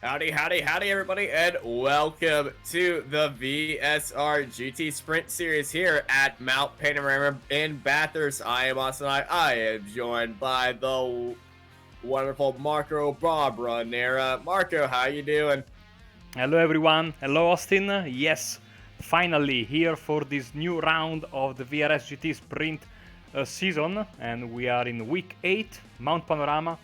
Howdy, howdy, howdy, everybody, and welcome to the VSR GT Sprint Series here at Mount Panorama in Bathurst. I am Austin. I am joined by the wonderful Marco Nera. Marco, how you doing? Hello everyone, hello Austin. Yes, finally here for this new round of the VRS GT Sprint season, and we are in week 8, Mount Panorama.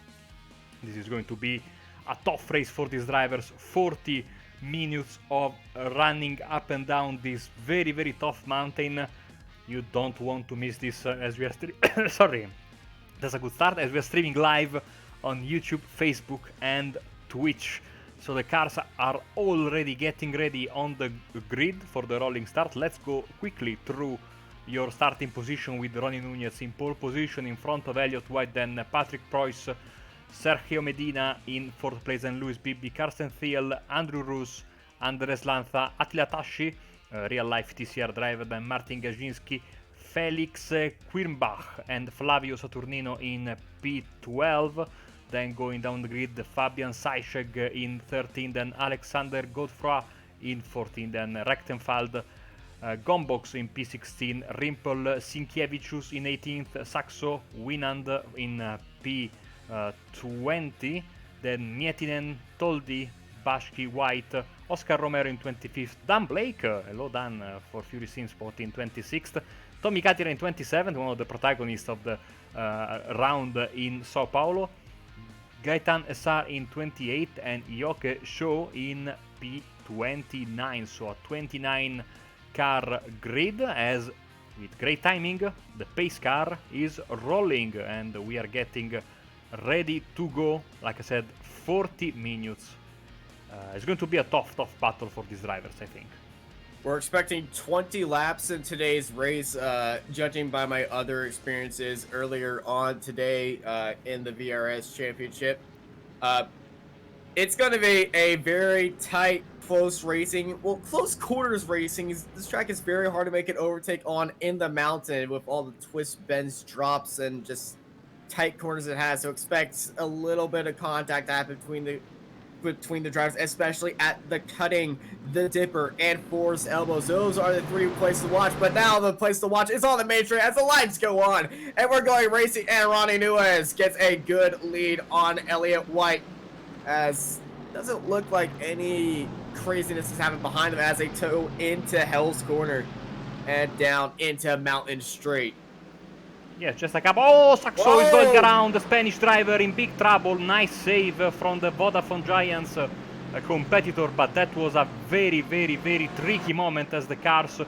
This is going to be a tough race for these drivers, 40 minutes of running up and down this very very tough mountain. You don't want to miss this as we are sorry, that's a good start, as we are streaming live on YouTube, Facebook and Twitch. So the cars are already getting ready on the grid for the rolling start. Let's go quickly through your starting position with Ronnie Nunez in pole position in front of Elliott White, then Patrick Preuss, Sergio Medina in 4th place, and Luis Bibi, Carsten Thiel, Andrew Roos, Andres Lanza, Attila Tasci, real life TCR driver, then Martin Gazinski, Felix Quirnbach and Flavio Saturnino in P12. Then going down the grid, Fabian Seischeg in 13, then Alexander Godefroy in 14, then Rechtenfeld, Gombox in P16, Rimpel Sinkiewicz in 18th, Saxo Winand in P20, then Mietinen, Toldi, Bashki, White, Oscar Romero in 25th, Dan Blake, hello Dan, for Fury Sim Spot in 26th, Tommy Katira in 27th, one of the protagonists of the round in Sao Paulo, Gaetan Essar in 28th, and Ioke Shaw in P29, so a 29 car grid, as with great timing the pace car is rolling and we are getting ready to go. Like I said, 40 minutes. It's going to be a tough battle for these drivers, I think. We're expecting 20 laps in today's race, judging by my other experiences earlier on today in the VRS Championship. It's going to be a very tight, close racing. Well, close quarters racing. This track is very hard to make an overtake on in the mountain with all the twists, bends, drops, and just tight corners it has. So expect a little bit of contact to happen between the drivers, especially at the cutting, the dipper, and force elbows. Those are the three places to watch. But now the place to watch is on the main straight as the lights go on. And we're going racing, and Ronnie Nunez gets a good lead on Elliott White, as doesn't look like any craziness is happening behind him as they tow into Hell's Corner and down into Mountain Straight. Yes, just like a... Oh, Saxo is going around the Spanish driver in big trouble. Nice save from the Vodafone Giants competitor, but that was a very, very, very tricky moment as the cars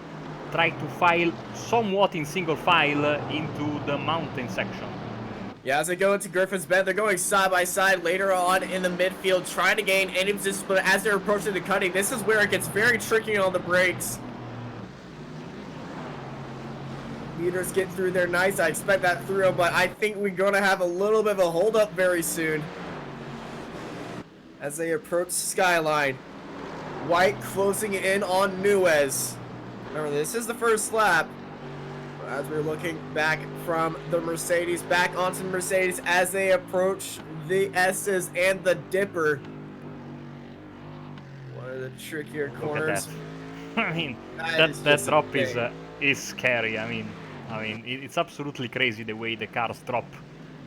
tried to file somewhat in single file into the mountain section. Yeah, as they go into Griffin's bend, they're going side by side later on in the midfield, trying to gain any position, but as they're approaching the cutting, this is where it gets very tricky on the brakes. Meters get through there nice. I expect that through them, but I think we're going to have a little bit of a hold-up very soon as they approach Skyline. White closing in on Nunez. Remember, this is the first lap. As we're looking back from the Mercedes, back onto the Mercedes as they approach the S's and the Dipper. One of the trickier corners. I mean, that drop is scary. I mean, it's absolutely crazy the way the cars drop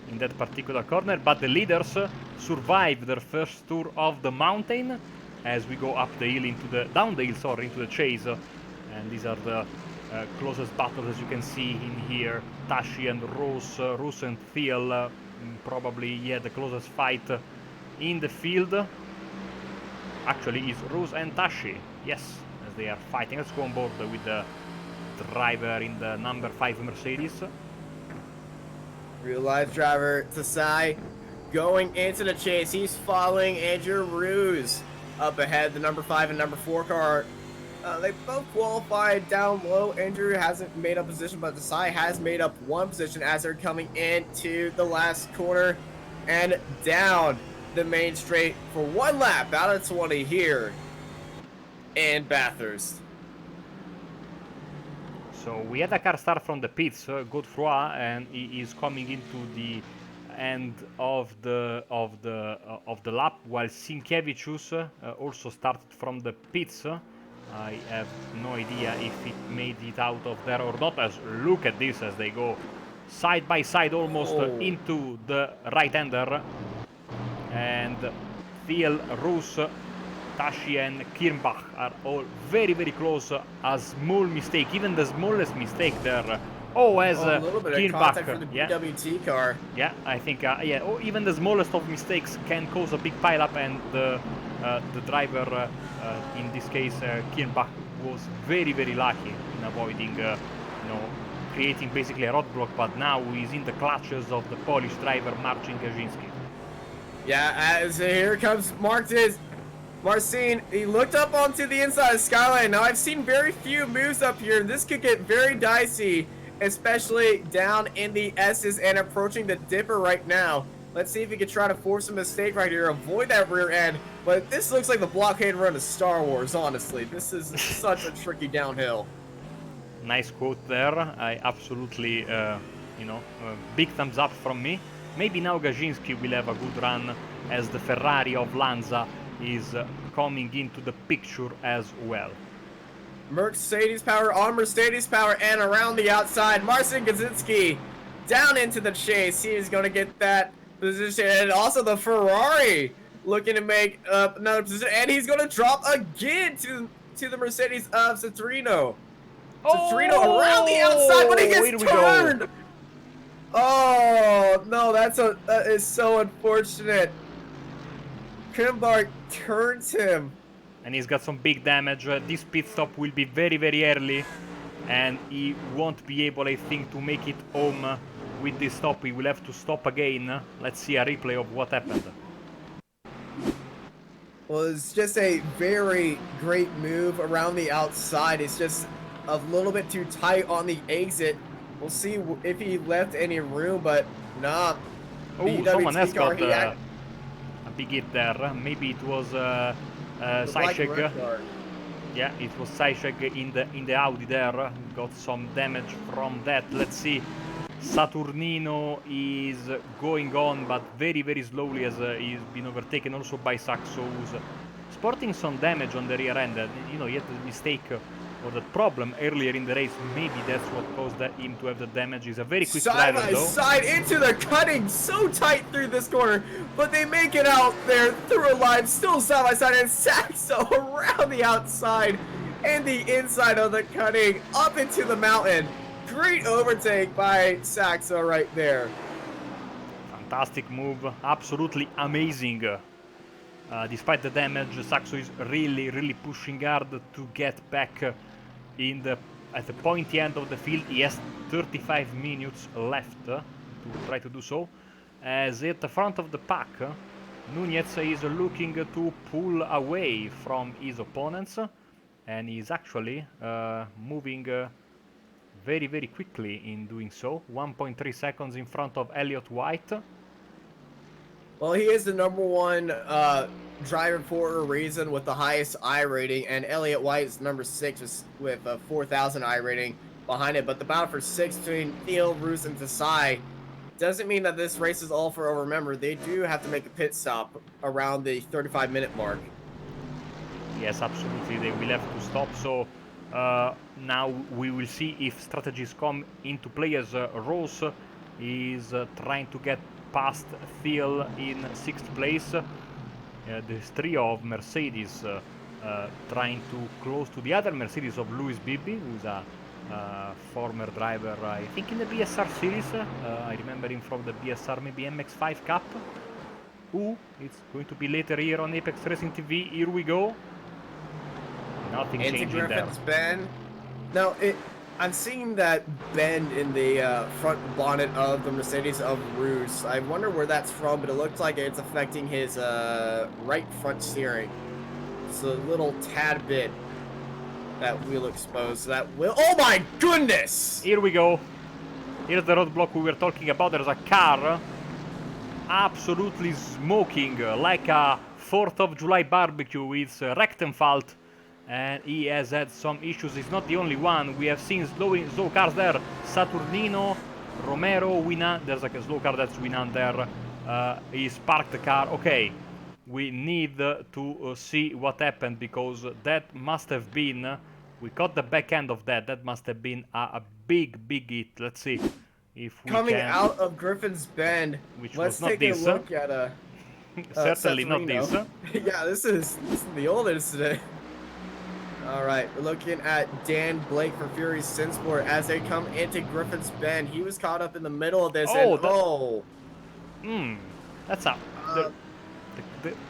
in that particular corner. But the leaders survive their first tour of the mountain as we go up the hill down the hill, sorry, into the chase. And these are the closest battles, as you can see in here. Tasci and Roos and Thiel, probably, yeah, the closest fight in the field. Actually, is Roos and Tasci, yes, as they are fighting. Let's go on board with the driver in the number 5 Mercedes. Real life driver Tasai going into the chase. He's following Andrew Roos up ahead. The number 5 and number 4 car. They both qualified down low. Andrew hasn't made up position, but Tasai has made up one position as they're coming into the last corner and down the main straight for one lap out of 20 here in Bathurst. So we had a car start from the pits, Godefroy, and he is coming into the end of the lap, while Sinkevičius also started from the pits. I have no idea if it made it out of there or not. As look at this as they go side by side almost into the right-hander, and Thiel, Roos, Tashi and Kirnbach are all very close. A small mistake, even the smallest mistake there. As a little bit of contact for the BWT car. Yeah, I think even the smallest of mistakes can cause a big pileup, and the driver, in this case Kirnbach, was very lucky in avoiding creating basically a roadblock, but now he's in the clutches of the Polish driver Marcin Gazinski. Yeah, as here comes Marcin. He looked up onto the inside of Skyline. Now I've seen very few moves up here, and this could get very dicey, especially down in the S's and approaching the dipper right now. Let's see if he can try to force a mistake right here, avoid that rear end. But this looks like the blockade run of Star Wars, honestly. This is such a tricky downhill. Nice quote there. I absolutely, big thumbs up from me. Maybe now Gazinski will have a good run, as the Ferrari of Lanza is coming into the picture as well. Mercedes power on Mercedes power and around the outside. Marcin Gazinski down into the chase. He is going to get that position. And also the Ferrari looking to make up another position. And he's going to drop again to the Mercedes of Citrino. Citrino around the outside, but he gets turned. Oh, no, that is so unfortunate. Krimbark turns him. And he's got some big damage. This pit stop will be very early, and he won't be able, I think, to make it home with this stop. He will have to stop again. Let's see a replay of what happened. Well, it's just a very great move around the outside. It's just a little bit too tight on the exit. We'll see if he left any room, but nah. Oh, someone else got a big hit there. Maybe it was Sajcek. Yeah, it was Sajcek in the Audi there. Got some damage from that. Let's see. Saturnino is going on, but very slowly, as he's been overtaken also by Saxo, who's sporting some damage on the rear end. He had the mistake or the problem earlier in the race. Maybe that's what caused him to have the damage. He's a very quick driver, though. Side by side into the cutting, so tight through this corner, but they make it out there through a line, still side by side, and Saxo around the outside and the inside of the cutting up into the mountain. Great overtake by Saxo right there. Fantastic move, absolutely amazing. Despite the damage, Saxo is really pushing hard to get back at the pointy end of the field. He has 35 minutes left to try to do so. As at the front of the pack, Nunez is looking to pull away from his opponents, and he's actually moving very quickly in doing so. 1.3 seconds in front of Elliott White. Well, he is the #1 driver for a reason with the highest I rating, and Elliott White is number 6 with a 4,000 I rating behind it. But the battle for 6 between Thiel, Roos, and Desai doesn't mean that this race is all for over. Remember, they do have to make a pit stop around the 35-minute mark. Yes, absolutely. They will have to stop. So now we will see if strategies come into play, as Roos is trying to get past Thiel in 6th place. There's 3 of Mercedes trying to close to the other Mercedes of Luis Bibi, who's a former driver, I think, in the BSR series. I remember him from the BSR, maybe MX5 Cup. It's going to be later here on Apex Racing TV. Here we go. Nothing changing there. Ben. No, I'm seeing that bend in the front bonnet of the Mercedes of Roos. I wonder where that's from, but it looks like it's affecting his right front steering. It's a little tad bit, that wheel exposed. That wheel. Oh my goodness! Here we go. Here's the roadblock we were talking about. There's a car absolutely smoking like a 4th of July barbecue. It's Rechtenwald. And he has had some issues. He's not the only one. We have seen slow cars there. Saturnino, Romero, Winan. There's like a slow car. That's Winan there. He's parked the car. Okay, we need to see what happened, because that must have been. We got the back end of that. That must have been a big hit. Let's see if we Coming can. out of Griffin's Bend, Which let's was not take this. a look at Certainly not this. Yeah, this is the oldest today. All right, we're looking at Dan Blake for Fury Sinsport as they come into Griffin's Bend. He was caught up in the middle of this. That's a.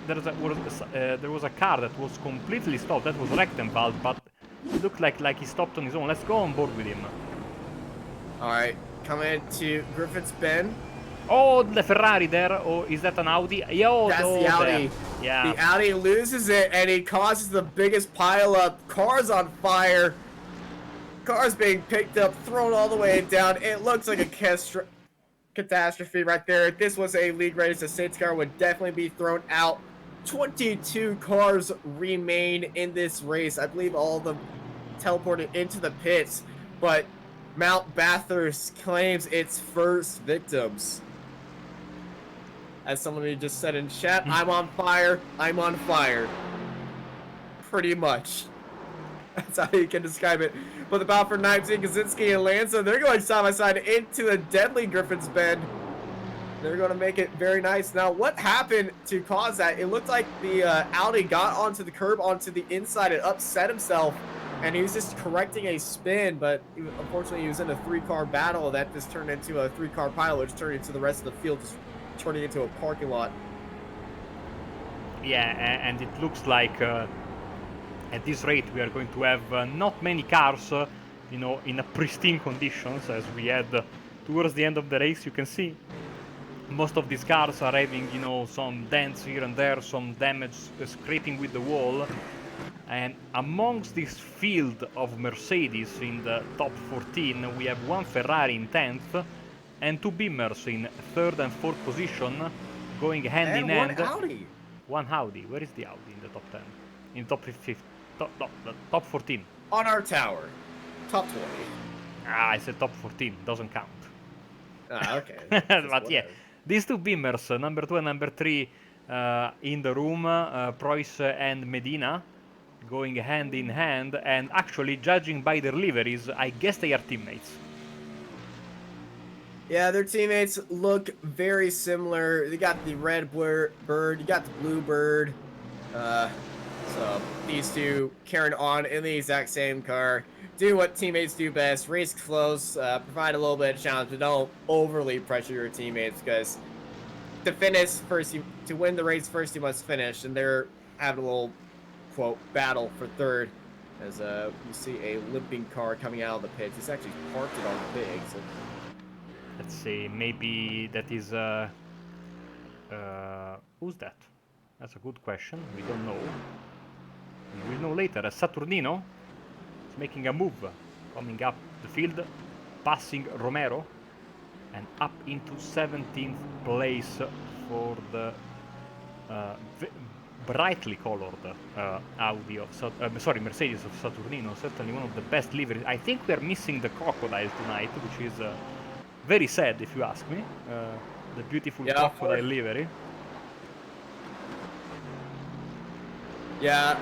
There was a car that was completely stopped. That was Rechtenwald, but it looked like he stopped on his own. Let's go on board with him. All right, coming into Griffin's Bend. Oh, the Ferrari there, or is that an Audi? Yo, that's the Audi. There. Yeah. The Audi loses it, and he causes the biggest pileup. Cars on fire. Cars being picked up, thrown all the way down. It looks like a catastrophe right there. If this was a league race, the safety car would definitely be thrown out. 22 cars remain in this race. I believe all of them teleported into the pits, but Mount Bathurst claims its first victims. As somebody just said in chat, I'm on fire, I'm on fire. Pretty much. That's how you can describe it. But the battle for Knipesy, Kaczynski, and Lanza, they're going side by side into the deadly Griffin's Bend. They're going to make it very nice. Now, what happened to cause that? It looked like the Audi got onto the curb, onto the inside, and upset himself. And he was just correcting a spin, but unfortunately he was in a 3-car battle that just turned into a 3-car pile, which turned into the rest of the field, just turning into a parking lot. Yeah, and it looks like at this rate we are going to have not many cars, you know, in a pristine conditions as we had towards the end of the race. You can see most of these cars are having, you know, some dents here and there, some damage scraping with the wall. And amongst this field of Mercedes in the top 14, we have one Ferrari in 10th and 2 Beamers in 3rd and 4th position, going hand in hand. One Audi. One Audi. Where is the Audi in the top 10? In top 15? Top 14. On our tower. Top 20. Ah, I said top 14. Doesn't count. Ah, okay. But yeah, these 2 Beamers, number 2 and number 3, in the room, Preuss and Medina, going hand in hand, and actually, judging by their liveries, I guess they are teammates. Yeah, their teammates look very similar. They got the red bird, you got the blue bird. So these two carrying on in the exact same car, do what teammates do best: race close, provide a little bit of challenge, but don't overly pressure your teammates, because to finish first, to win the race first, you must finish, and they're having a little quote battle for third. As you see a limping car coming out of the pits. He's actually parked it on the pit exit. Let's see, maybe that is who's that? That's a good question. We don't know. We'll know later. Saturnino is making a move, coming up the field, passing Romero, and up into 17th place for the brightly colored Audi of Mercedes of Saturnino. Certainly one of the best liveries. I think we are missing the crocodile tonight, which is very sad if you ask me. The beautiful crocodile livery. Yeah,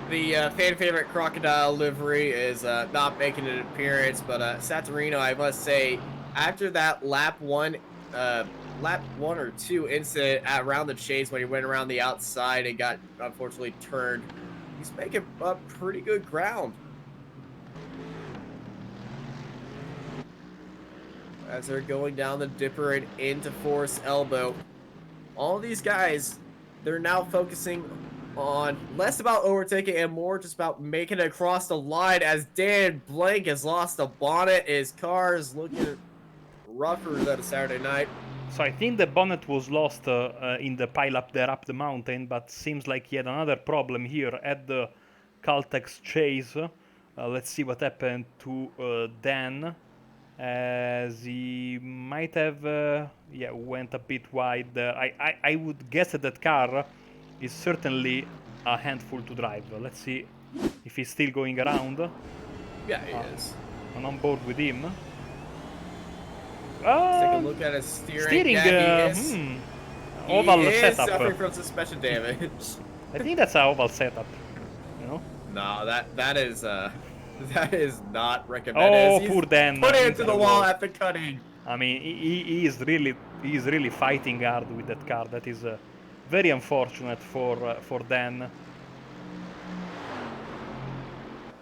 the fan favorite crocodile livery is not making an appearance, but Saturnino, I must say, after that lap one or two incident around the chase when he went around the outside and got unfortunately turned, he's making up pretty good ground. As they're going down the dipper and into Forest Elbow, all these guys, they're now focusing on less about overtaking and more just about making it across the line, as Dan Blank has lost the bonnet. His car is looking rougher than a Saturday night. So I think the bonnet was lost in the pileup there up the mountain, but seems like he had another problem here at the Caltex chase. Let's see what happened to Dan, as he might have went a bit wide. I would guess that car is certainly a handful to drive. Let's see if he's still going around. Yeah, he is. I'm on board with him. Let's take a look at his steering. Steering, Yeah, oval he is setup. suffering from suspension damage. I think that's an oval setup, you know? No, that is that is not recommended. Oh, He's poor Dan. put it into the wall at the cutting. I mean, he is really fighting hard with that car. That is very unfortunate for Dan.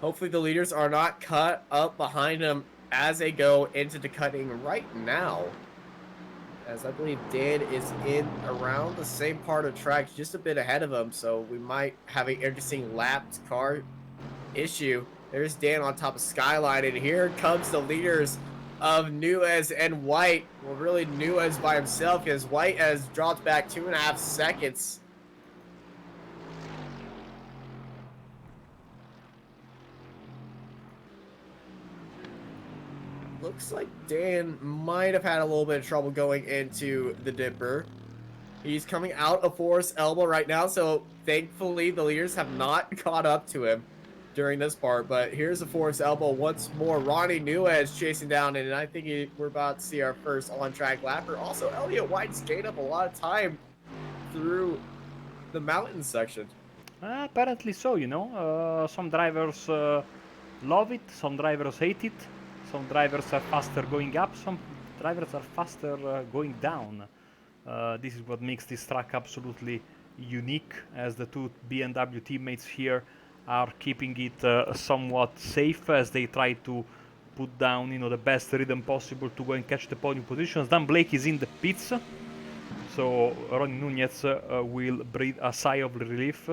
Hopefully the leaders are not cut up behind him as they go into the cutting right now. As I believe Dan is in around the same part of track, just a bit ahead of him. So we might have an interesting lapped car issue. There's Dan on top of Skyline, and here comes the leaders of Nuez and White. Well, really Nuez by himself, because White has dropped back 2.5 seconds. Looks like Dan might have had a little bit of trouble going into the dipper. He's coming out of Forest Elbow right now, so thankfully the leaders have not caught up to him during this part. But here's a Forest Elbow once more. Ronnie Nuez chasing down, and I think we're about to see our first on-track lapper. Also, Elliott White's gained up a lot of time through the mountain section. Apparently so, you know. Some drivers love it, some drivers hate it. Some drivers are faster going up, some drivers are faster going down. This is what makes this track absolutely unique, as the two BMW teammates here are keeping it somewhat safe as they try to put down, you know, the best rhythm possible to go and catch the podium positions. Dan Blake is in the pits, so Ronnie Nunez will breathe a sigh of relief.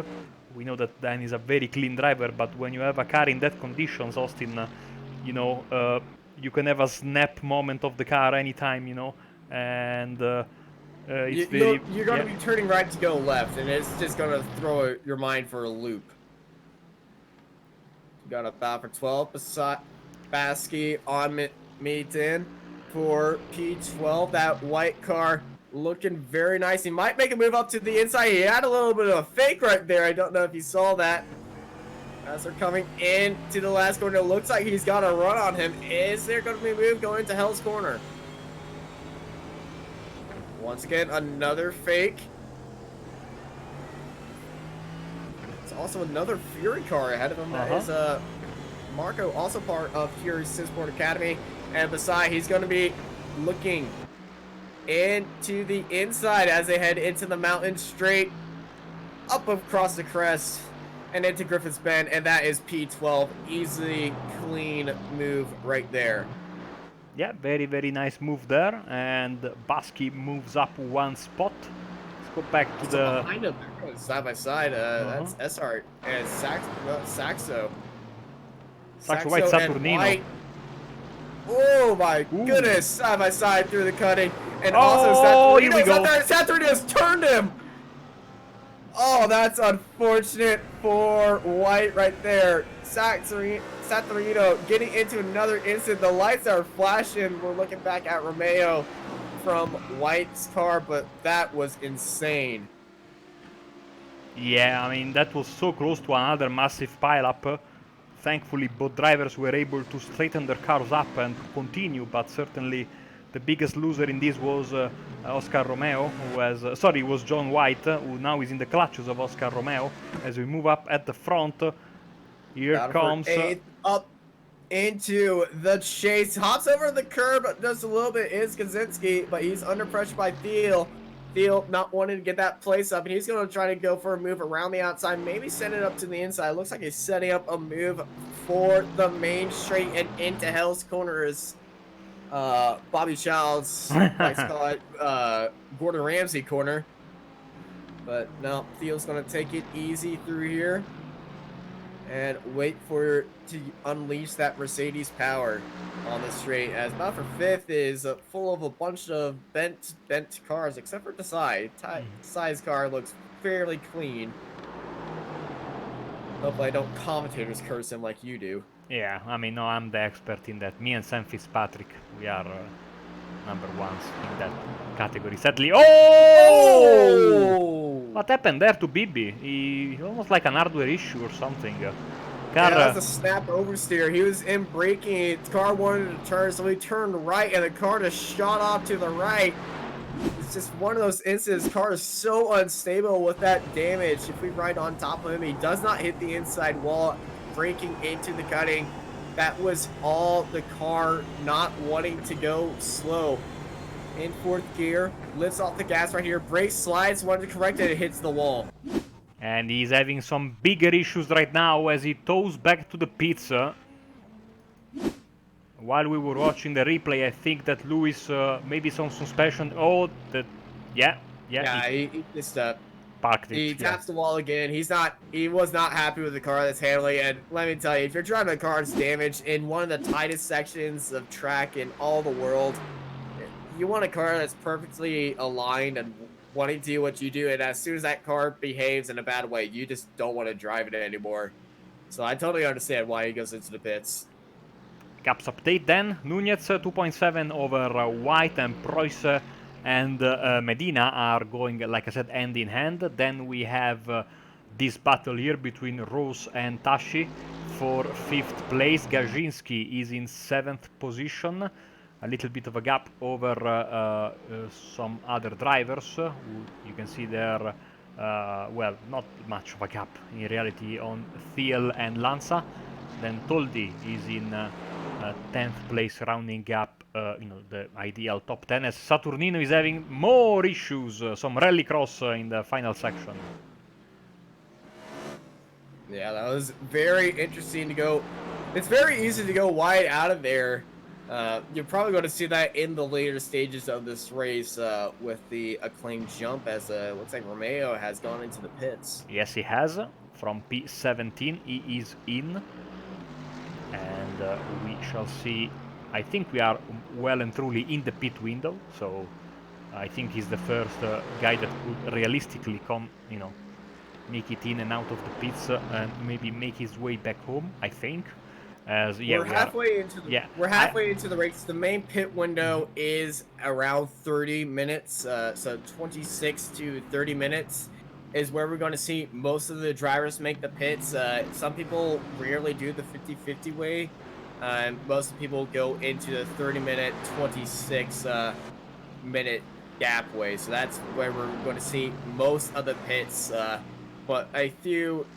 We know that Dan is a very clean driver, but when you have a car in that conditions, Austin, you know, you can have a snap moment of the car anytime, you know, and you're going to be turning right to go left, and it's just going to throw your mind for a loop. You got a battle for 12 beside Baskey on meet in for P12. That white car looking very nice. He might make a move up to the inside. He had a little bit of a fake right there. I don't know if you saw that. As they're coming into the last corner, it looks like he's got a run on him. Is there going to be a move going into Hell's Corner? Once again, another fake. It's also another Fury car ahead of him. That is Marco, also part of Fury's Simsport Academy. And beside, he's going to be looking into the inside as they head into the mountain straight up across the crest and into Griffin's Bend, and that is P12. Easily clean move right there. Yeah, very nice move there, and Baskey moves up one spot. Let's go back to the behind him, side by side. That's SR and Saxo White Saturnino. Oh my goodness, side by side through the cutting, and also Saturnino's turned him. Oh, that's unfortunate for White right there. Saturnino getting into another incident. The lights are flashing. We're looking back at Romeo from White's car, but that was insane. Yeah, I mean, that was so close to another massive pileup. Thankfully, both drivers were able to straighten their cars up and continue, but certainly the biggest loser in this was Oscar Romeo, who was John White, who now is in the clutches of Oscar Romeo. As we move up at the front, here comes up into the chase, hops over the curb just a little bit, is Kaczynski, but he's under pressure by Thiel. Thiel not wanting to get that place up, and he's going to try to go for a move around the outside, maybe send it up to the inside. Looks like he's setting up a move for the main straight and into Hell's Corners. Bobby Childs likes to call it Gordon Ramsay corner, but no, Thiel's going to take it easy through here and wait for to unleash that Mercedes power on the straight, as battle for fifth is full of a bunch of bent cars, except for Desai. Desai's car looks fairly clean. Hopefully I don't commentators curse him like you do. Yeah, I mean, no, I'm the expert in that. Me and Sam Fitzpatrick, we are number ones in that category. Sadly, oh! What happened there to Bibi? He almost like an hardware issue or something. Car, Yeah, that was a snap oversteer. He was in braking. The car wanted to turn, so he turned right, and the car just shot off to the right. It's just one of those instances. The car is so unstable with that damage. If we ride on top of him, he does not hit the inside wall, breaking into the cutting. That was all the car not wanting to go slow. In fourth gear, lifts off the gas right here, brakes, slides, wanted to correct it, it hits the wall. And he's having some bigger issues right now as he tows back to the pits. While we were watching the replay, I think that Lewis maybe some suspension. Oh, yeah, he missed up. Parked it. He taps the wall again. He was not happy with the car that's handling it. And let me tell you, if you're driving a car that's damaged in one of the tightest sections of track in all the world, you want a car that's perfectly aligned and wanting to do what you do. And as soon as that car behaves in a bad way, you just don't want to drive it anymore. So I totally understand why he goes into the pits. Caps update then. Nunez 2.7 over White, and Preuss and Medina are going, like I said, hand in hand. Then we have this battle here between Rose and Tashi for 5th place. Gajinski is in 7th position. A little bit of a gap over some other drivers who you can see there. Well, not much of a gap in reality on Thiel and Lanza. Then Toldi is in 10th place, rounding up the ideal top 10, as Saturnino is having more issues, some rallycross in the final section. Yeah, that was very interesting to go. It's very easy to go wide out of there. You're probably going to see that in the later stages of this race with the acclaimed jump, as looks like Romeo has gone into the pits. Yes, he has. From P17, he is in. And we shall see. I think we are well and truly in the pit window, so I think he's the first guy that could realistically come, make it in and out of the pits and maybe make his way back home, I think. As we're halfway into the race. The main pit window is around 30 minutes, so 26 to 30 minutes is where we're going to see most of the drivers make the pits. Some people rarely do the 50-50 way. Most people go into the 30-minute, 26-minute gap way. So that's where we're going to see most of the pits. But a few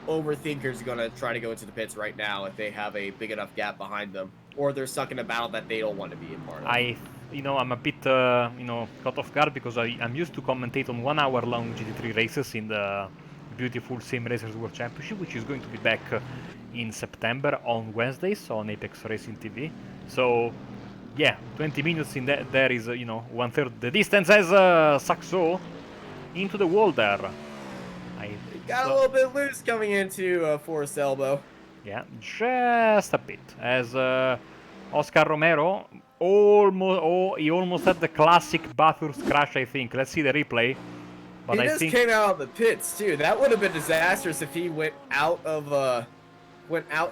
overthinkers are going to try to go into the pits right now if they have a big enough gap behind them, or they're stuck in a battle that they don't want to be a part of. I'm a bit, caught off guard because I'm used to commentate on 1 hour long GT3 races in the beautiful Sim Racers World Championship, which is going to be back in September on Wednesdays on Apex Racing TV. So, yeah, 20 minutes in there is, 1/3 the distance as Saxo into the wall there. Got a little bit loose coming into Forest Elbow. Yeah, just a bit. As Oscar Romero he almost had the classic Bathurst crash, I think. Let's see the replay. But he just came out of the pits too. That would have been disastrous if he went out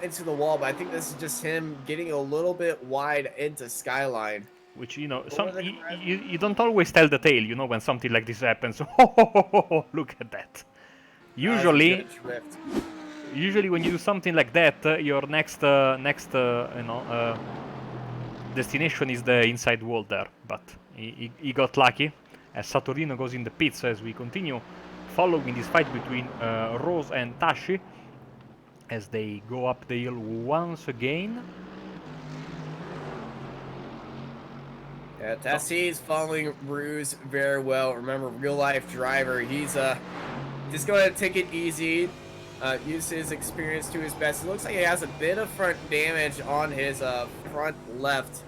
into the wall. But I think this is just him getting a little bit wide into Skyline. Which you don't always tell the tale, when something like this happens. Look at that. Usually when you do something like that, your next destination is the inside wall there. But he got lucky, as Saturnino goes in the pits as we continue following this fight between Rose and Tashi as they go up the hill once again. Yeah, Tassi's following Ruse very well. Remember, real life driver. He's just going to take it easy, use his experience to his best. It looks like he has a bit of front damage on his front left,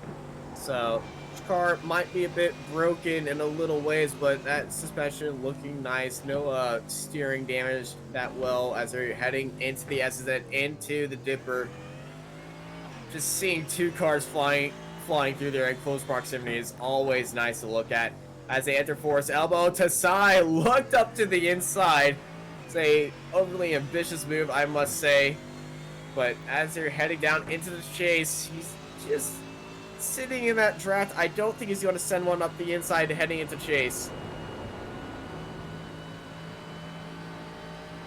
so his car might be a bit broken in a little ways, but that suspension looking nice. No steering damage that well as they're heading into the SZ, into the Dipper. Just seeing two cars flying through there in close proximity is always nice to look at. As they enter Forest Elbow, Tassai looked up to the inside. It's a overly ambitious move, I must say. But as they're heading down into the chase, he's just sitting in that draft. I don't think he's going to send one up the inside heading into chase.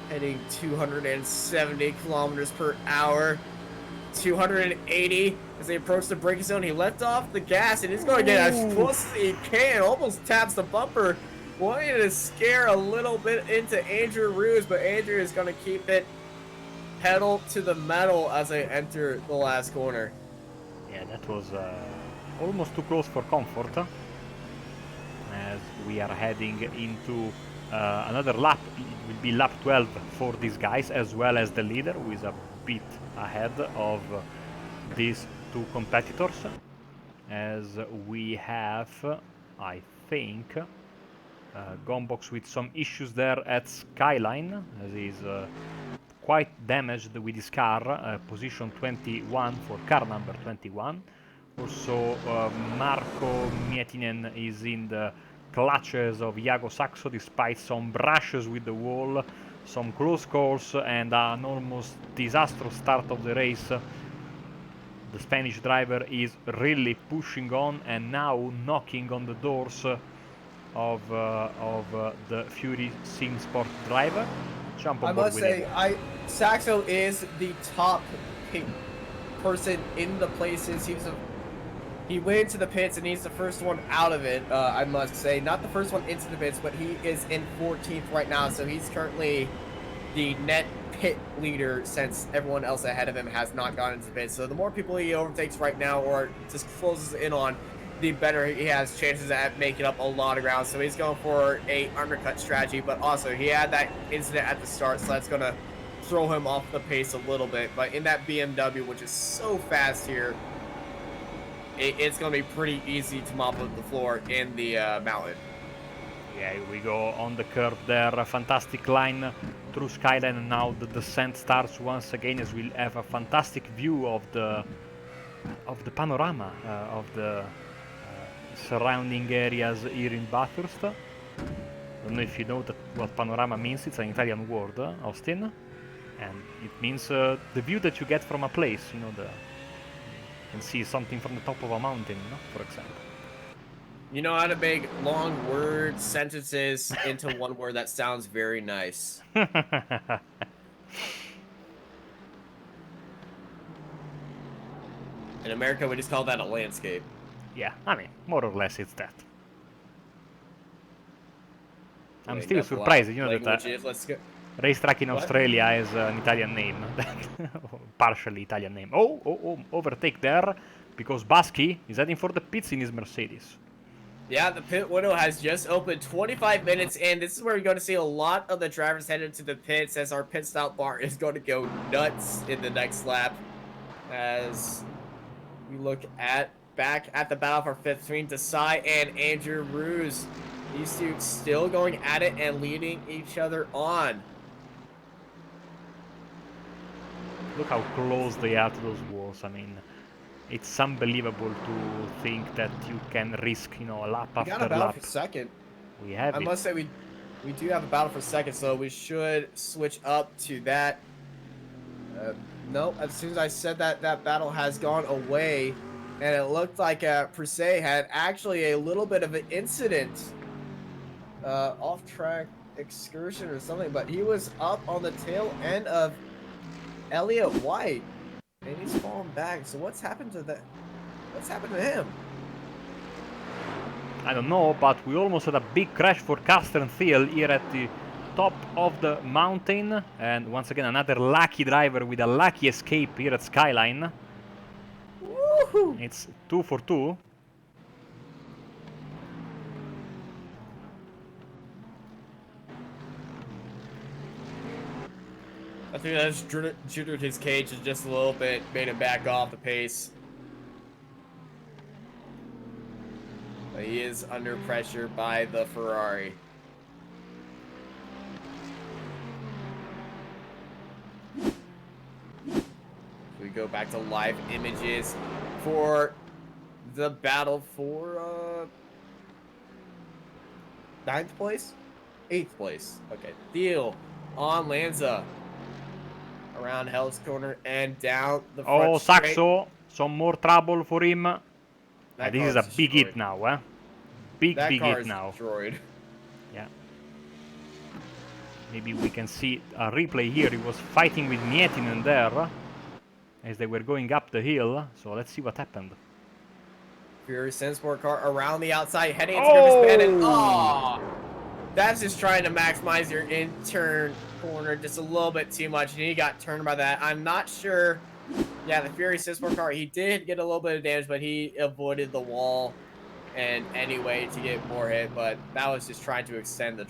heading 270 kilometers per hour. 280 as they approach the braking zone. He left off the gas and he's going to get as close as he can. Almost taps the bumper. Wanting to scare a little bit into Andrew Ruse, but Andrew is going to keep it pedal to the metal as they enter the last corner. Yeah, that was almost too close for comfort. As we are heading into another lap. It will be lap 12 for these guys, as well as the leader, who is a bit ahead of these two competitors. As we have, I think, Gombox with some issues there at Skyline, as he's quite damaged with his car, position 21 for car number 21. Also, Marco Mietinen is in the clutches of Iago Saxo, despite some brushes with the wall, some close calls, and an almost disastrous start of the race. The Spanish driver is really pushing on and now knocking on the doors of the Fury Sim Sport driver. Jump on I board must with say, him. Saxo is the top person in the places. He went into the pits and he's the first one out of it, I must say. Not the first one into the pits, but he is in 14th right now, so he's currently the net pit leader since everyone else ahead of him has not gone into the pits. So the more people he overtakes right now or just closes in on, the better he has chances at making up a lot of ground. So he's going for a undercut strategy, but also he had that incident at the start, so that's going to throw him off the pace a little bit. But in that BMW, which is so fast here, it's going to be pretty easy to mop up the floor in the mountain. Yeah, we go on the curve there, a fantastic line through Skyline, and now the descent starts once again, as we'll have a fantastic view of the panorama of the surrounding areas here in Bathurst. I don't know if you know what panorama means. It's an Italian word, Austin, and it means the view that you get from a place. You know, you can see something from the top of a mountain, for example. You know how to make long word sentences into one word that sounds very nice. In America, we just call that a landscape. Yeah, I mean, more or less it's that. I'm still surprised, you know, that racetrack in Australia has an Italian name. Partially Italian name. Oh, overtake there, because Baschi is heading for the pits in his Mercedes. Yeah, the pit window has just opened 25 minutes in. This is where you're going to see a lot of the drivers headed to the pits, as our pit stop bar is going to go nuts in the next lap. As we look back at the battle for fifth between Desai and Andrew Ruse. These two still going at it and leading each other on. Look how close they are to those walls. I mean, it's unbelievable to think that you can risk, you know, a lap after lap. We got a battle for second. We have I must say we do have a battle for second, so we should switch up to that. Nope, as soon as I said that, that battle has gone away, and it looked like Perse had actually a little bit of an incident, off-track excursion or something, but he was up on the tail end of Elliott White, and he's fallen back. So what's happened to that? What's happened to him? I don't know, but we almost had a big crash for Carsten Thiel here at the top of the mountain, and once again another lucky driver with a lucky escape here at Skyline. Woohoo! It's 2 for 2. I think that's jittered his cage just a little bit, made him back off the pace. But he is under pressure by the Ferrari. We go back to live images for the battle for 9th place? 8th place. Okay, Thiel on Lanza. Around Hell's Corner and down the front. Oh, Saxo, some more trouble for him. This is a big hit now, eh? Big hit now. Destroyed. Yeah. Maybe we can see a replay here. He was fighting with Mietinen there as they were going up the hill. So let's see what happened. Fury Sport car around the outside, heading into Griffin Bend, and that's just trying to maximize your in-turn corner just a little bit too much, and he got turned by that. I'm not sure. Yeah, the Fury Sport car, he did get a little bit of damage, but he avoided the wall and anyway to get more hit. But that was just trying to extend the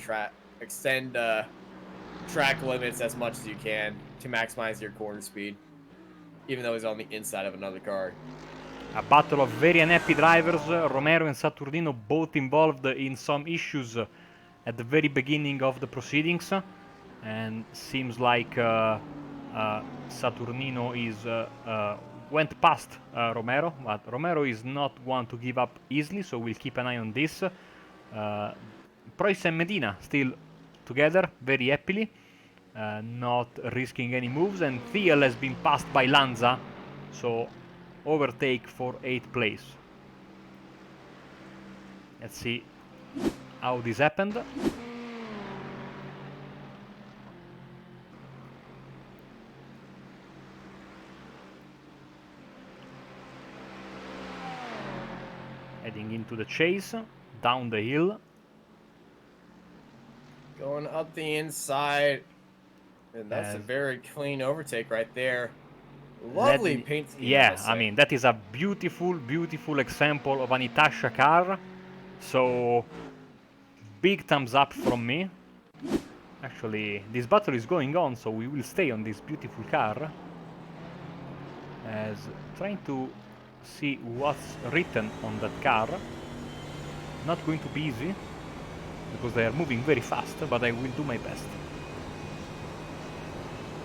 track limits as much as you can to maximize your corner speed, even though he's on the inside of another car. A battle of very unhappy drivers. Romero and Saturnino both involved in some issues at the very beginning of the proceedings, and seems like Saturnino went past Romero, but Romero is not one to give up easily, so we'll keep an eye on this. Preuss and Medina still together very happily, not risking any moves, and Thiel has been passed by Lanza, so overtake for 8th place. Let's see how this happened. Heading into the chase, down the hill. Going up the inside, and that's a very clean overtake right there. Lovely paint scheme. Yeah, I mean, that is a beautiful, beautiful example of an Itasha car. So, big thumbs up from me. Actually, this battle is going on, so we will stay on this beautiful car. As trying to see what's written on that car. Not going to be easy, because they are moving very fast, but I will do my best.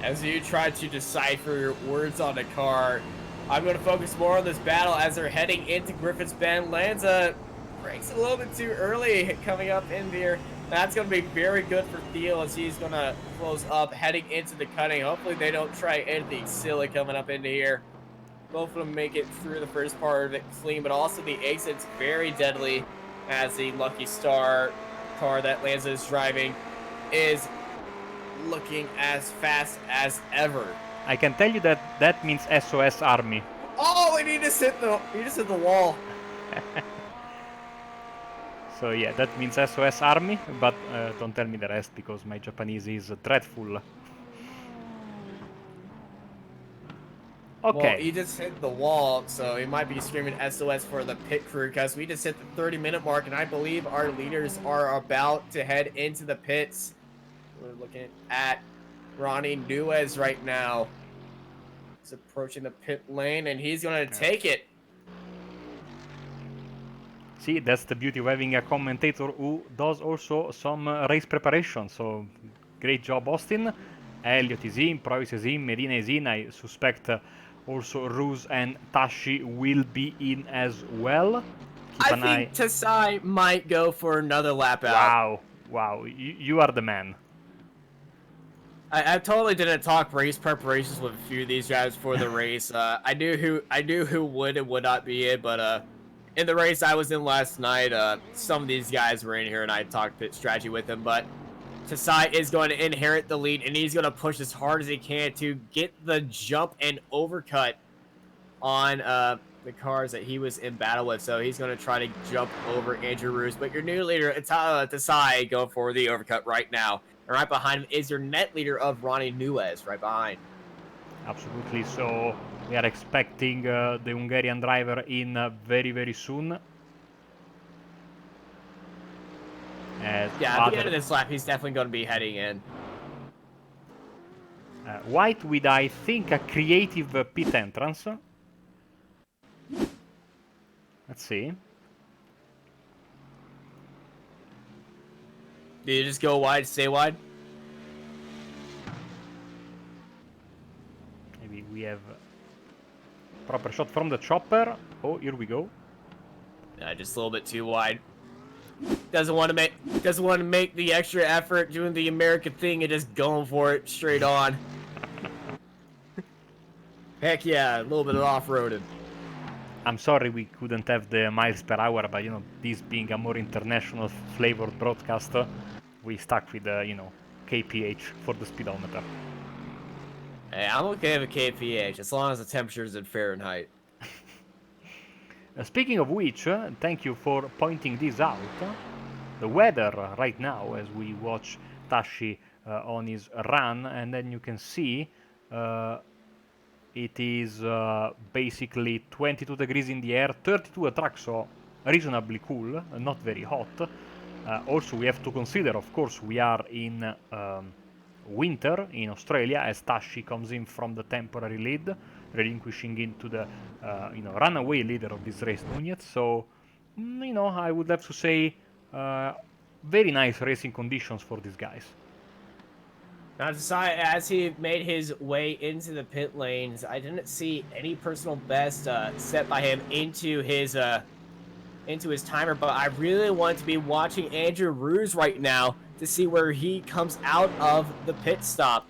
As you try to decipher your words on the car, I'm going to focus more on this battle as they're heading into Griffin's Bend. Lanza breaks a little bit too early coming up in there. That's going to be very good for Thiel as he's going to close up heading into the cutting. Hopefully they don't try anything silly coming up into here. Both of them make it through the first part of it clean, but also the exit's very deadly as the Lucky Star car that Lanza is driving is looking as fast as ever. I can tell you that that means SOS Army. Oh, he just hit the wall. So yeah, that means SOS Army, but don't tell me the rest because my Japanese is dreadful. Okay. Well, he just hit the wall, so he might be screaming SOS for the pit crew because we just hit the 30-minute mark, and I believe our leaders are about to head into the pits. We're looking at Ronnie Nuez right now. He's approaching the pit lane, and he's going to take it. See, that's the beauty of having a commentator who does also some race preparation. So, great job, Austin. Elliott is in, Preuss is in, Medina is in. I suspect also Ruse and Tashi will be in as well. I think Tasai might go for another lap out. Wow, wow, you are the man. I totally didn't talk race preparations with a few of these guys for the race. I knew who would and would not be in, but in the race I was in last night, some of these guys were in here, and I talked pit strategy with them. But Tasai is going to inherit the lead, and he's going to push as hard as he can to get the jump and overcut on the cars that he was in battle with. So he's going to try to jump over Andrew Roos. But your new leader, Tasai, going for the overcut right now. And right behind him is your net leader of Ronnie Nuez, right behind. Absolutely. So we are expecting the Hungarian driver in very, very soon. Yeah, at the end of this lap, he's definitely going to be heading in. White with, I think, a creative pit entrance. Let's see. Do you just go wide, stay wide? Maybe we have proper shot from the chopper. Oh, here we go. Yeah, just a little bit too wide. Doesn't want to make the extra effort doing the American thing and just going for it straight on. Heck yeah, a little bit of off-roading. I'm sorry we couldn't have the miles per hour, but you know, this being a more international flavored broadcaster, we stuck with the, you know, kph for the speedometer. Hey, I'm okay with kph as long as the temperature is in Fahrenheit. Speaking of which, thank you for pointing this out. The weather right now, as we watch Tashi on his run, and then you can see it is basically 22 degrees in the air, 32 at track, so reasonably cool, not very hot. Also, we have to consider, of course, we are in winter in Australia, as Tashi comes in from the temporary lead, relinquishing into the runaway leader of this race, Nunez. So, I would have to say very nice racing conditions for these guys. Now, as he made his way into the pit lanes, I didn't see any personal best set by him into his timer, but I really want to be watching Andrew Ruse right now to see where he comes out of the pit stop.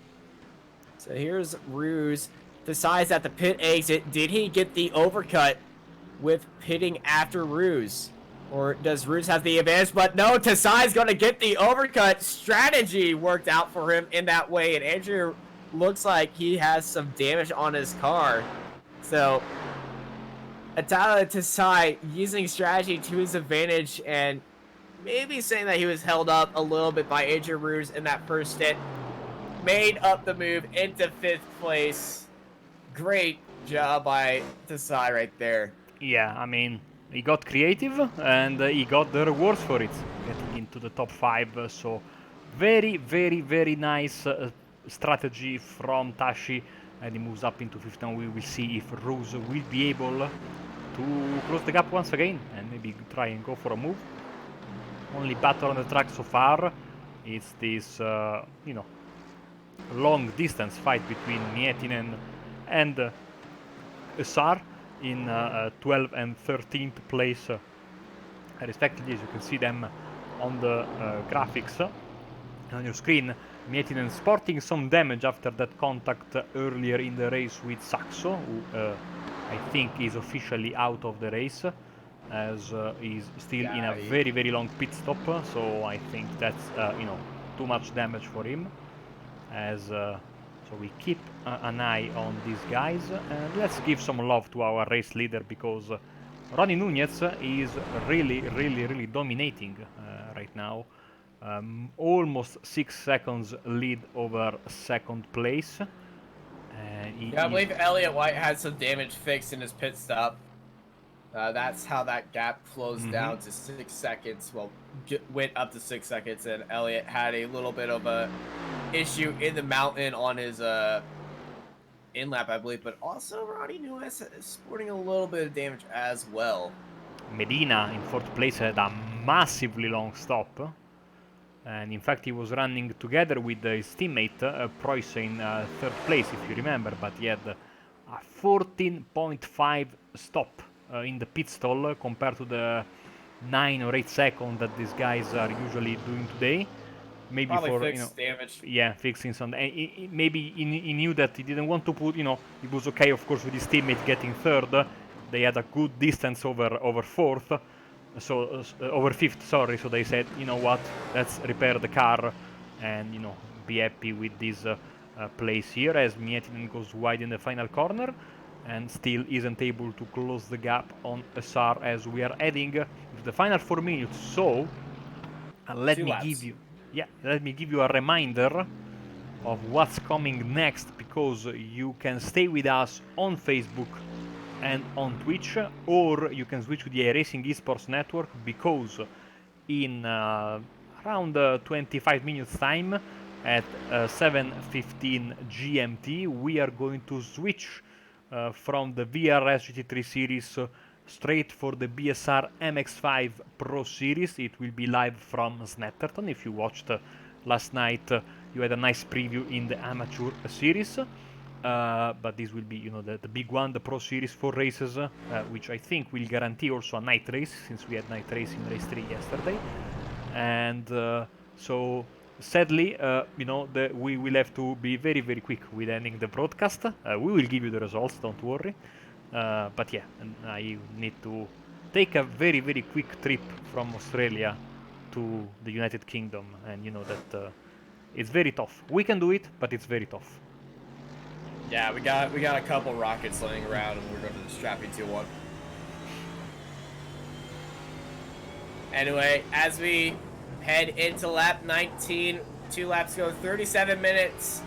So here's Ruse. Decides at the pit exit, did he get the overcut with pitting after Ruse? Or does Ruse have the advantage? But no, Tasai's going to get the overcut. Strategy worked out for him in that way. And Andrew looks like he has some damage on his car. So, Atala Tasai using strategy to his advantage and maybe saying that he was held up a little bit by Andrew Ruse in that first stint. Made up the move into 5th place. Great job by Tasai right there. Yeah, I mean, he got creative and he got the rewards for it, getting into the top 5. So very, very, very nice strategy from Tashi, and he moves up into 5th. Now we will see if Ruse will be able to close the gap once again and maybe try and go for a move. Only battle on the track so far is this, long distance fight between Miettinen and Sar in 12th and 13th place respectively, as you can see them on the graphics on your screen. Miettinen sporting some damage after that contact earlier in the race with Saxo, who I think is officially out of the race, as he's still in a very, very long pit stop, so I think that's too much damage for him. As so we keep an eye on these guys, and let's give some love to our race leader, because Ronnie Nunez is really, really, really dominating right now. Almost 6 seconds lead over 2nd place. I believe Elliott White had some damage fixed in his pit stop. That's how that gap closed down to 6 seconds. Well, went up to 6 seconds, and Elliott had a little bit of a issue in the mountain on his in lap, I believe. But also, Ronnie Nunez is sporting a little bit of damage as well. Medina in 4th place had a massively long stop, and in fact he was running together with his teammate Preuss in 3rd place, if you remember, but he had a 14.5 stop in the pit stall compared to the 9 or 8 seconds that these guys are usually doing today. Maybe probably for damage. Yeah, fixing some. Maybe he knew that he didn't want to put. It was okay, of course, with his teammate getting 3rd. They had a good distance over 4th, so over 5th. Sorry. So they said, you know what, let's repair the car, and be happy with this place here, as Miettinen goes wide in the final corner, and still isn't able to close the gap on SR as we are heading to the final 4 minutes. So let me give you a reminder of what's coming next, because you can stay with us on Facebook and on Twitch, or you can switch to the iRacing Esports Network, because in around 25 minutes time at 7:15 GMT we are going to switch from the VRS GT3 series straight for the BSR MX5 Pro Series. It will be live from Snetterton. If you watched last night, you had a nice preview in the Amateur Series. But this will be, the big one, the Pro Series 4 races, which I think will guarantee also a night race, since we had night race in race 3 yesterday. And so, sadly, we will have to be very, very quick with ending the broadcast. We will give you the results, don't worry. But yeah, I need to take a very, very quick trip from Australia to the United Kingdom, and you know that It's very tough. We can do it, but it's very tough. Yeah, we got a couple rockets laying around, and we're going to strap into one. Anyway, as we head into lap 19, 2 laps go, 37 minutes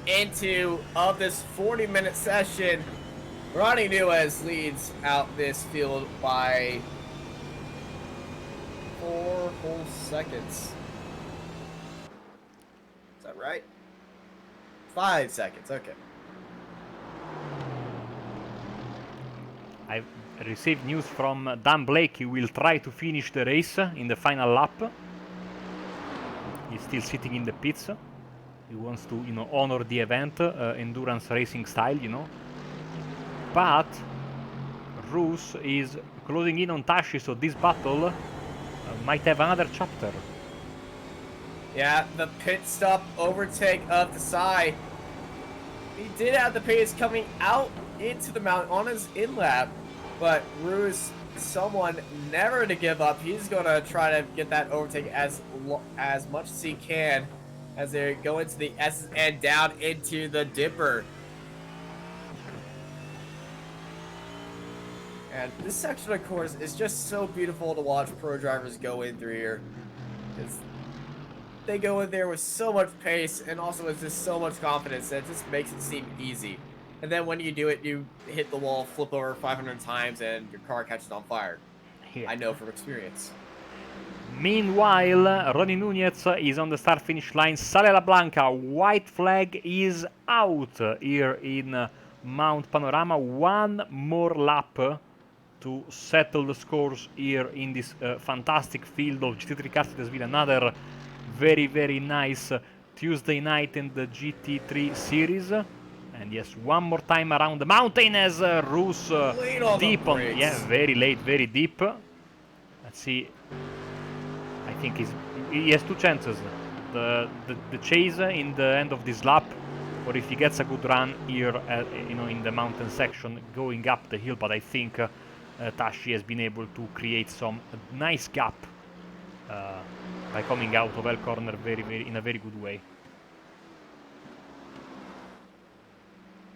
into of this 40-minute session. Ronnie Nunez leads out this field by 4 whole seconds. Is that right? 5 seconds, okay. I've received news from Dan Blake. He will try to finish the race in the final lap. He's still sitting in the pits. He wants to, honor the event, endurance racing style, But Roos is closing in on Tashi, so this battle might have another chapter. Yeah, the pit stop overtake of Desai. He did have the pace coming out into the mountain on his in-lap, but Roos, someone never to give up. He's going to try to get that overtake as much as he can as they go into the S and down into the Dipper. And this section of course is just so beautiful to watch pro drivers go in through here. Because they go in there with so much pace and also with just so much confidence that it just makes it seem easy. And then when you do it, you hit the wall, flip over 500 times, and your car catches on fire. Yeah. I know from experience. Meanwhile, Ronnie Nunez is on the start-finish line. Sale La Blanca, white flag is out here in Mount Panorama. One more lap to settle the scores here in this fantastic field of GT3 cars. It has been another very, very nice Tuesday night in the GT3 series. And yes, one more time around the mountain as Roos deep on, yeah, very late, very deep. Let's see. I think he has 2 chances. The chase in the end of this lap, or if he gets a good run here, in the mountain section going up the hill. But I think Tashi has been able to create some nice gap by coming out of L corner in a very good way.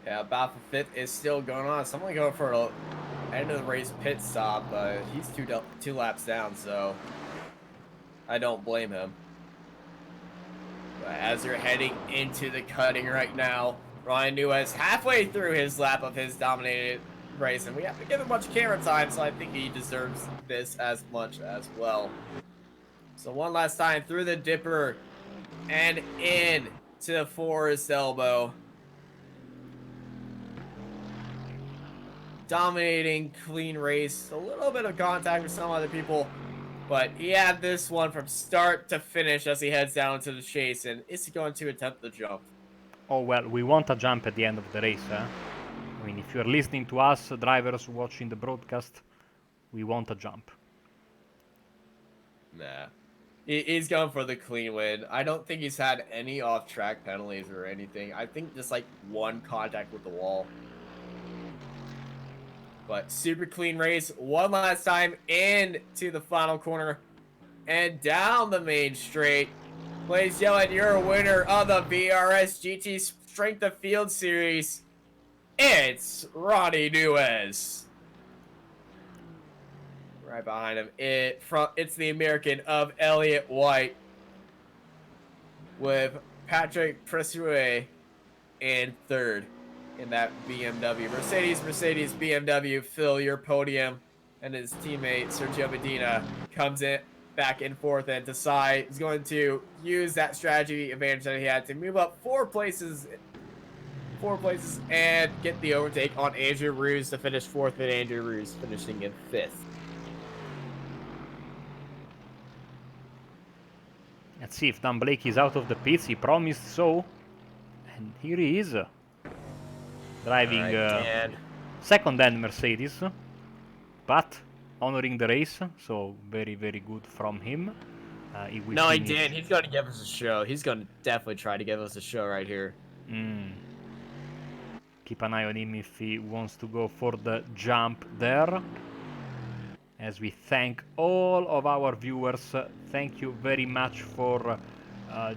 Yeah, battle for 5th is still going on. Someone going for an end of the race pit stop, but he's two laps down, so I don't blame him. But as you're heading into the cutting right now, Ryan Nunez halfway through his lap of his dominated race, and we have to give him much camera time, so I think he deserves this as much as well. So one last time through the Dipper and in to the Forest Elbow. Dominating, clean race. A little bit of contact with some other people, but he had this one from start to finish as he heads down to the chase. And is he going to attempt the jump? Oh, well, we want a jump at the end of the race. I mean, if you're listening to us, drivers watching the broadcast, we want a jump. Nah. He's going for the clean win. I don't think he's had any off-track penalties or anything. I think just like one contact with the wall. But super clean race. One last time into the final corner and down the main straight. Ladies and gentlemen, you're a winner of the VRS GT Strength of Field Series. It's Ronnie Nunez. Right behind him, it's the American of Elliott White with Patrick Presue in 3rd. In that BMW. Mercedes, BMW, fill your podium. And his teammate, Sergio Medina, comes in back in 4th. And Desai is going to use that strategy advantage that he had to move up 4 places and get the overtake on Andrew Roos to finish 4th, and Andrew Roos finishing in 5th. Let's see if Dan Blake is out of the pits. He promised so. And here he is. Driving second-hand Mercedes, but honoring the race, so very, very good from him. He did. He's going to give us a show. He's going to definitely try to give us a show right here. Keep an eye on him if he wants to go for the jump there. As we thank all of our viewers, thank you very much for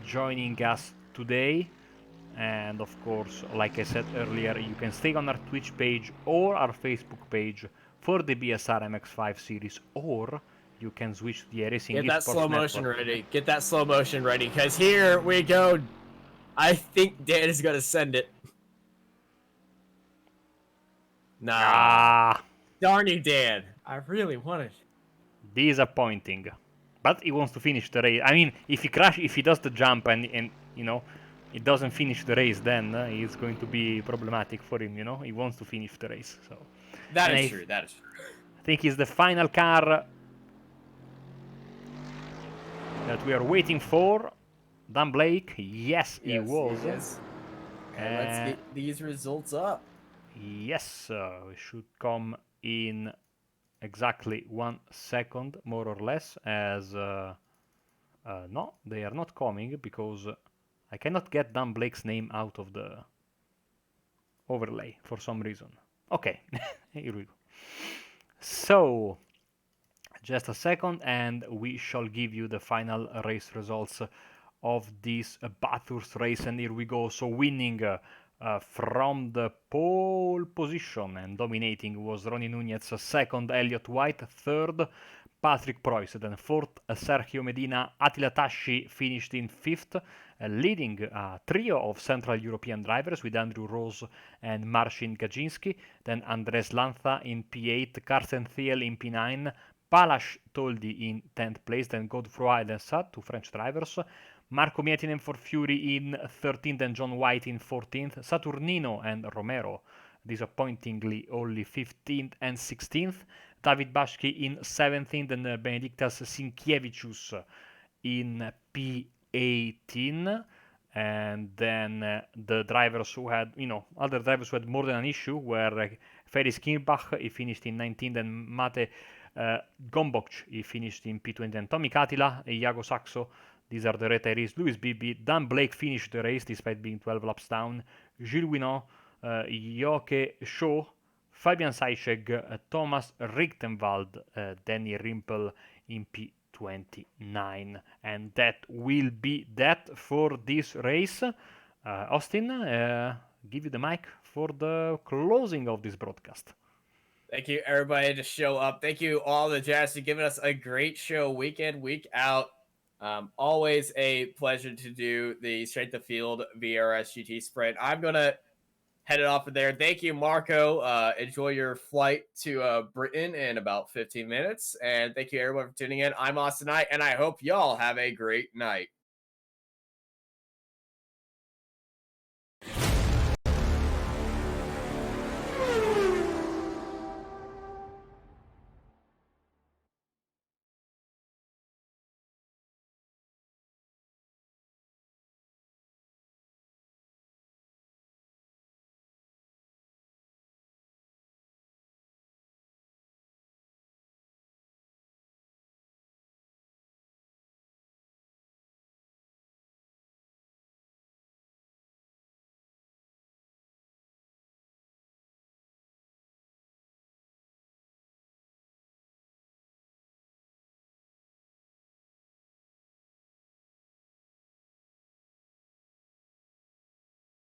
joining us today. And of course, like I said earlier, you can stay on our Twitch page or our Facebook page for the BSR MX5 series, or you can switch to the iRacing Get that Esports slow motion Network. ready. Get that slow motion ready, because here we go. I think Dan is gonna send it. Nah. Ah, Darn you, Dan. I really wanted. disappointing. But he wants to finish the race. I mean, if he does the jump and you know, it doesn't finish the race, then it's going to be problematic for him. You know, he wants to finish the race. So That and is I true. That is true. think it's the final car that we are waiting for. Dan Blake, yes, he was. Yes. And let's get these results up. Yes, it should come in exactly 1 second, more or less, as no, they are not coming because I cannot get Dan Blake's name out of the overlay for some reason. Okay, here we go. So, just a second, and we shall give you the final race results of this Bathurst race. And here we go. So, winning from the pole position and dominating was Ronnie Nunez, second Elliott White, third Patrick Preuss, then fourth Sergio Medina. Attila Tasci finished in fifth, leading a trio of Central European drivers with Andrew Rose and Marcin Gajiński. Then Andres Lanza in P8, Carsten Thiel in P9, Balázs Toldi in 10th place, then Godefroy and Sat, two French drivers. Marco Mietinen for Fury in 13th and John White in 14th. Saturnino and Romero, disappointingly, only 15th and 16th. David Bashki in 17th and Benediktas Sinkiewicz in P18. And then the drivers who had, other drivers who had more than an issue were Ferris Kirbach, he finished in 19th, and Mate Gomboc, he finished in P20, and Tommy Katila, Iago Saxo, these are the retirees. Louis Bibi, Dan Blake finished the race despite being 12 laps down. Gilles Winot, Joke Shaw, Fabian Seicheg, Thomas Richtenwald, Danny Rimpel in P29. And that will be that for this race. Austin, give you the mic for the closing of this broadcast. Thank you, everybody, to show up. Thank you, all the Jazz, for giving us a great show week in, week out. Always a pleasure to do the Straight to Field VRS GT Sprint. I'm going to head it off of there. Thank you, Marco. Enjoy your flight to Britain in about 15 minutes. And thank you, everyone, for tuning in. I'm Austin Knight, and I hope y'all have a great night.